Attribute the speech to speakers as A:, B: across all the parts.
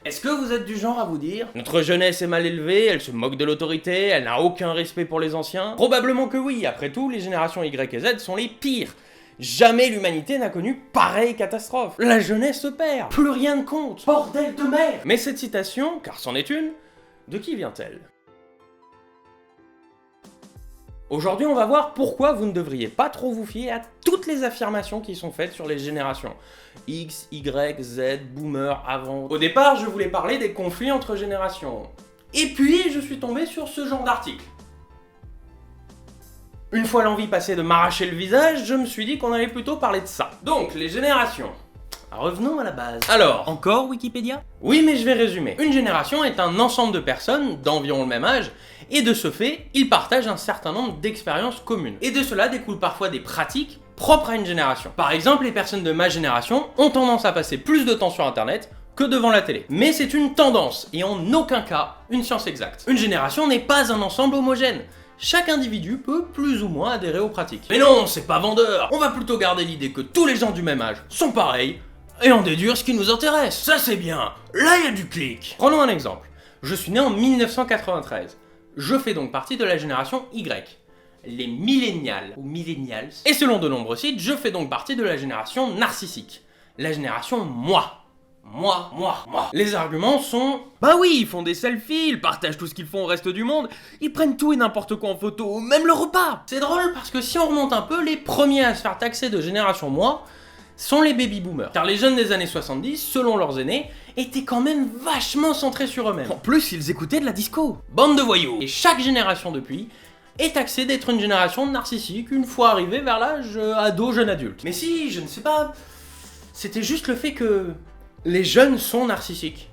A: Est-ce que vous êtes du genre à vous dire « Notre jeunesse est mal élevée, elle se moque de l'autorité, elle n'a aucun respect pour les anciens » Probablement que oui, après tout, les générations Y et Z sont les pires. Jamais l'humanité n'a connu pareille catastrophe. La jeunesse se perd, plus rien ne compte, bordel de merde. Mais cette citation, car c'en est une, de qui vient-elle? Aujourd'hui, on va voir pourquoi vous ne devriez pas trop vous fier à toutes les affirmations qui sont faites sur les générations. X, Y, Z, Boomer, avant... Au départ, je voulais parler des conflits entre générations. Et puis, je suis tombé sur ce genre d'article. Une fois l'envie passée de m'arracher le visage, je me suis dit qu'on allait plutôt parler de ça. Donc, les générations. Revenons à la base. Alors...
B: Encore Wikipédia?
A: Oui, mais je vais résumer. Une génération est un ensemble de personnes d'environ le même âge, et de ce fait, ils partagent un certain nombre d'expériences communes. Et de cela découlent parfois des pratiques propres à une génération. Par exemple, les personnes de ma génération ont tendance à passer plus de temps sur internet que devant la télé. Mais c'est une tendance, et en aucun cas une science exacte. Une génération n'est pas un ensemble homogène. Chaque individu peut plus ou moins adhérer aux pratiques. Mais non, c'est pas vendeur. On va plutôt garder l'idée que tous les gens du même âge sont pareils, et en déduire ce qui nous intéresse. Ça c'est bien, là il y a du clic. Prenons un exemple. Je suis né en 1993. Je fais donc partie de la génération Y. Les millénials, ou millennials. Et selon de nombreux sites, je fais donc partie de la génération narcissique. La génération moi. Moi. Les arguments sont...
B: Bah oui, ils font des selfies, ils partagent tout ce qu'ils font au reste du monde, ils prennent tout et n'importe quoi en photo, même le repas.
A: C'est drôle parce que si on remonte un peu, les premiers à se faire taxer de génération moi sont les baby boomers. Car les jeunes des années 70, selon leurs aînés, étaient quand même vachement centrés sur eux-mêmes.
B: En plus, ils écoutaient de la disco.
A: Bande de voyous. Et chaque génération depuis est taxée d'être une génération narcissique une fois arrivée vers l'âge ado, jeune adulte. Mais si, je ne sais pas, c'était juste le fait que les jeunes sont narcissiques.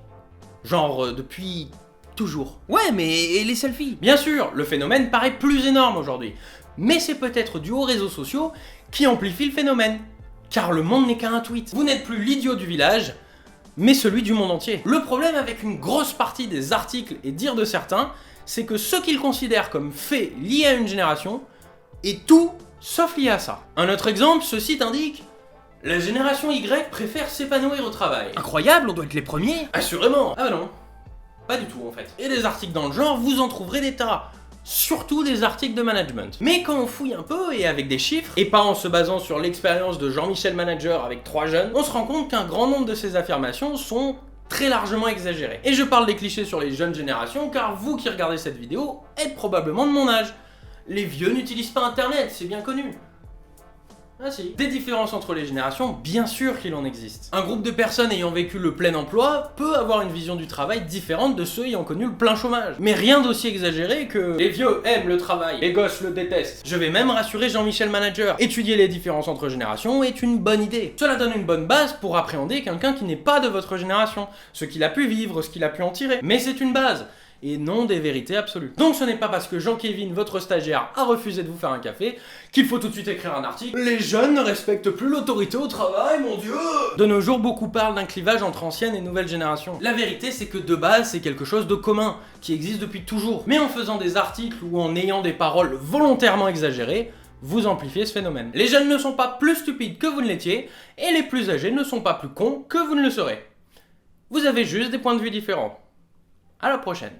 A: Genre depuis toujours.
B: Ouais, mais et les selfies?
A: Bien sûr, le phénomène paraît plus énorme aujourd'hui. Mais c'est peut-être dû aux réseaux sociaux qui amplifient le phénomène. Car le monde n'est qu'un tweet. Vous n'êtes plus l'idiot du village, mais celui du monde entier. Le problème avec une grosse partie des articles et dires de certains, c'est que ce qu'ils considèrent comme faits liés à une génération est tout sauf lié à ça. Un autre exemple, ce site indique « La génération Y préfère s'épanouir au travail ».
B: Incroyable, on doit être les premiers.
A: Assurément. Ah bah non, pas du tout en fait. Et des articles dans le genre, vous en trouverez des tas. Surtout des articles de management. Mais quand on fouille un peu et avec des chiffres, et pas en se basant sur l'expérience de Jean-Michel Manager avec 3 jeunes, on se rend compte qu'un grand nombre de ces affirmations sont très largement exagérées. Et je parle des clichés sur les jeunes générations car vous qui regardez cette vidéo êtes probablement de mon âge. Les vieux n'utilisent pas internet, c'est bien connu. Ah si. Des différences entre les générations, bien sûr qu'il en existe. Un groupe de personnes ayant vécu le plein emploi peut avoir une vision du travail différente de ceux ayant connu le plein chômage. Mais rien d'aussi exagéré que les vieux aiment le travail, les gosses le détestent. Je vais même rassurer Jean-Michel Manager. Étudier les différences entre générations est une bonne idée. Cela donne une bonne base pour appréhender quelqu'un qui n'est pas de votre génération, ce qu'il a pu vivre, ce qu'il a pu en tirer. Mais c'est une base. Et non des vérités absolues. Donc ce n'est pas parce que Jean-Kévin, votre stagiaire, a refusé de vous faire un café, qu'il faut tout de suite écrire un article. Les jeunes ne respectent plus l'autorité au travail, mon dieu! De nos jours, beaucoup parlent d'un clivage entre ancienne et nouvelle génération. La vérité, c'est que de base, c'est quelque chose de commun, qui existe depuis toujours. Mais en faisant des articles ou en ayant des paroles volontairement exagérées, vous amplifiez ce phénomène. Les jeunes ne sont pas plus stupides que vous ne l'étiez, et les plus âgés ne sont pas plus cons que vous ne le serez. Vous avez juste des points de vue différents. À la prochaine.